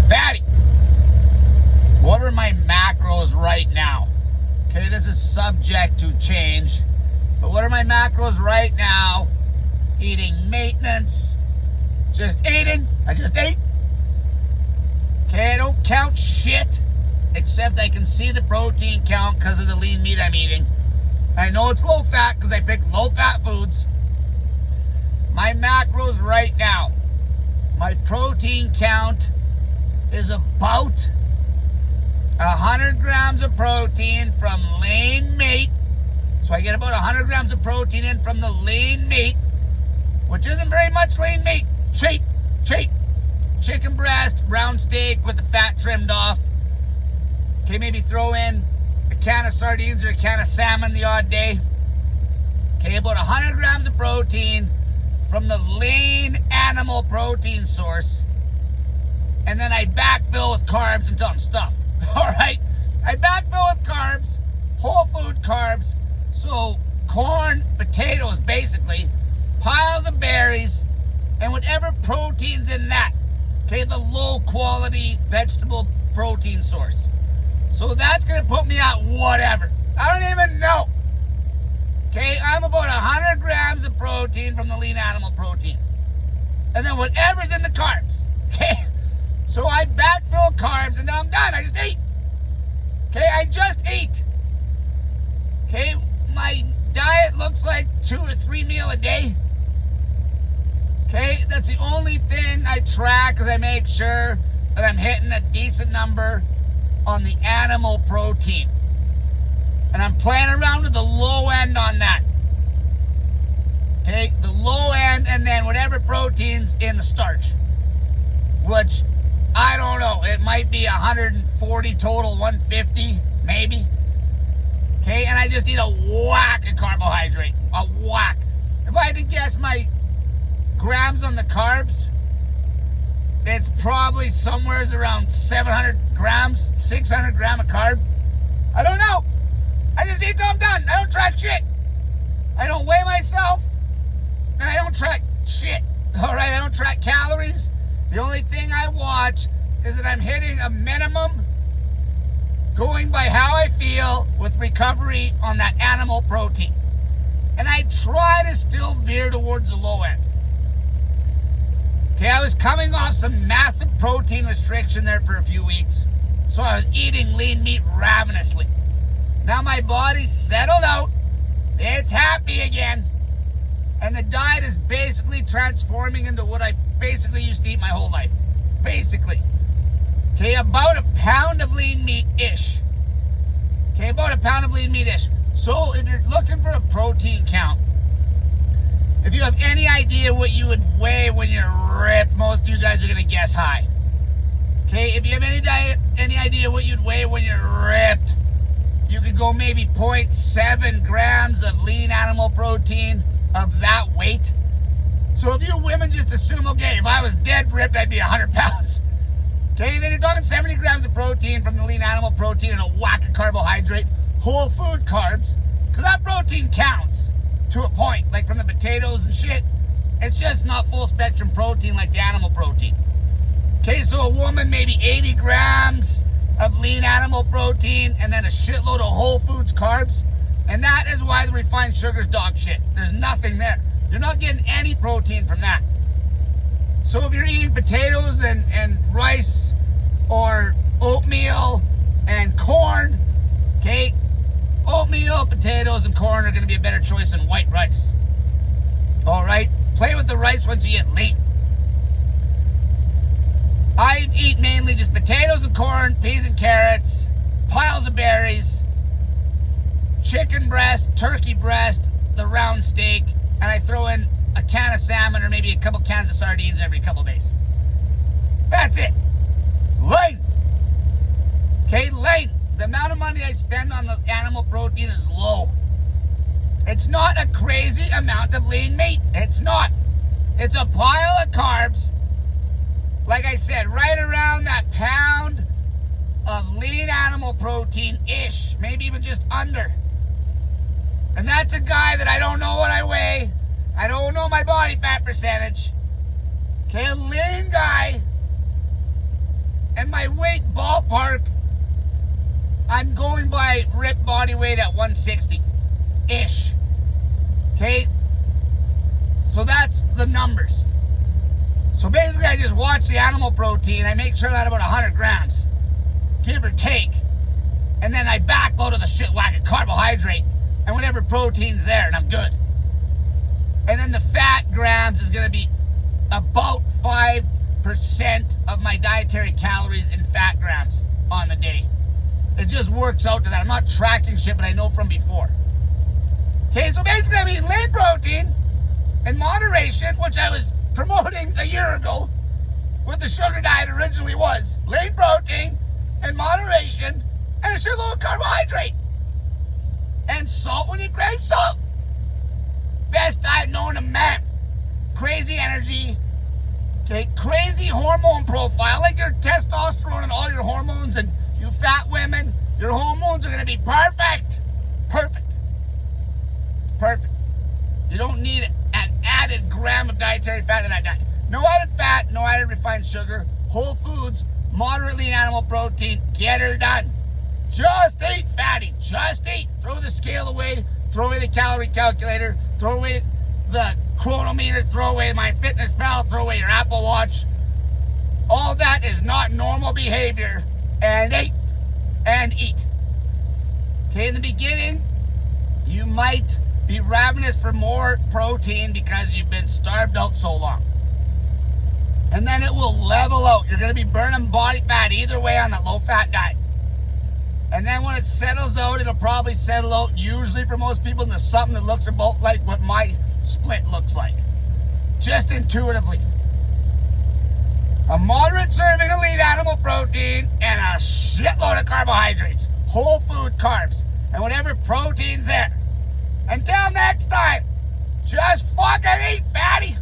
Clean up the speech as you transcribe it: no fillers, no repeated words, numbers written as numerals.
Fatty, what are my macros right now? Okay, this is subject to change, but what are my macros right now? Eating maintenance, just eating, I just ate. Okay, I don't count shit, except I can see the protein count because of the lean meat I'm eating. I know it's low fat because I pick low fat foods. My macros right now, my protein count is about 100 grams of protein from lean meat. So I get about 100 grams of protein in from the lean meat, which isn't very much lean meat. Cheap. Chicken breast, round steak with the fat trimmed off. Okay, maybe throw in a can of sardines or a can of salmon the odd day. Okay, about 100 grams of protein from the lean animal protein source. And then I backfill with carbs until I'm stuffed. All right? I backfill with carbs, whole food carbs. So corn, potatoes, basically, piles of berries, and whatever protein's in that. Okay, the low quality vegetable protein source. So that's gonna put me at whatever. I don't even know. Okay, I'm about 100 grams of protein from the lean animal protein. And then whatever's in the carbs. Okay, so I backfill carbs and now I'm done. I just eat. Okay, I just eat. Okay, my diet looks like 2 or 3 meals a day. Okay, that's the only thing I track, because I make sure that I'm hitting a decent number on the animal protein. And I'm playing around with the low end on that. Okay, the low end, and then whatever protein's in the starch. Which, I don't know, it might be 140 total, 150, maybe. Okay, and I just eat a whack of carbohydrate. A whack. If I had to guess my grams on the carbs, it's probably somewhere around 700 grams, 600 gram of carb. I don't know. I just eat till I'm done. I don't track shit. I don't weigh myself, and I don't track shit. All right, I don't track calories. The only thing I watch is that I'm hitting a minimum, going by how I feel with recovery on that animal protein. And I try to still veer towards the low end. Okay, I was coming off some massive protein restriction there for a few weeks. So I was eating lean meat ravenously. Now my body's settled out. It's happy again. And the diet is basically transforming into what I basically used to eat my whole life. Basically. Okay, about a pound of lean meat-ish. Okay, about a pound of lean meat-ish. So if you're looking for a protein count, if you have any idea what you would weigh when you're ripped, most of you guys are going to guess high. Okay, if you have any idea what you'd weigh when you're ripped, you could go maybe 0.7 grams of lean animal protein of that weight. So if you women just assume, okay, if I was dead ripped, I'd be 100 pounds. Okay, then you're talking 70 grams of protein from the lean animal protein and a whack of carbohydrate, whole food carbs, because that protein counts to a point, like from the potatoes and shit. It's just not full spectrum protein like the animal protein. Okay, so a woman, maybe 80 grams of lean animal protein and then a shitload of whole foods carbs. And that is why the refined sugar's dog shit. There's nothing there. You're not getting any protein from that. So if you're eating potatoes and rice or oatmeal and corn, okay, oatmeal, potatoes, and corn are going to be a better choice than white rice. All right? Play with the rice once you get lean. I eat mainly just potatoes and corn, peas and carrots, piles of berries, chicken breast, turkey breast, the round steak, and I throw in a can of salmon or maybe a couple cans of sardines every couple days. That's it. Lean. Okay, lean. The amount of money I spend on the animal protein is low. It's not a crazy amount of lean meat. It's not. It's a pile of carbs. Like I said, right around that pound of lean animal protein-ish, maybe even just under. And that's a guy that I don't know what I weigh. I don't know my body fat percentage. Okay, a lean guy. And my weight ballpark, I'm going by ripped body weight at 160-ish. Okay? So that's the numbers. So basically I just watch the animal protein. I make sure that about 100 grams, give or take. And then I backload of the shit whack of carbohydrate and whatever protein's there, and I'm good. And then the fat grams is going to be about 5% of my dietary calories in fat grams on the day. It just works out to that. I'm not tracking shit, but I know from before. Okay, so basically I'm eating lean protein in moderation, which I was promoting a year ago, what the sugar diet originally was. Lean protein in moderation and a shitload of carbohydrate. And salt when you crave salt. Best diet known to man. Crazy energy. Okay, crazy hormone profile, like your testosterone and all your hormones, and you fat women, your hormones are going to be perfect. Perfect. Perfect. You don't need an added gram of dietary fat in that diet. No added fat, no added refined sugar, whole foods, moderately in animal protein, get her done. Just eat, fatty, just eat. Throw the scale away, throw away the calorie calculator, throw away the chronometer, throw away my MyFitnessPal, throw away your Apple Watch. All that is not normal behavior. And eat. And eat. Okay, in the beginning, you might be ravenous for more protein because you've been starved out so long. And then it will level out. You're going to be burning body fat either way on that low-fat diet. And then when it settles out, it'll probably settle out, usually for most people, into something that looks about like what my split looks like. Just intuitively. A moderate serving of lean animal protein and a shitload of carbohydrates. Whole food carbs. And whatever protein's there. Until next time, just fucking eat, fatty.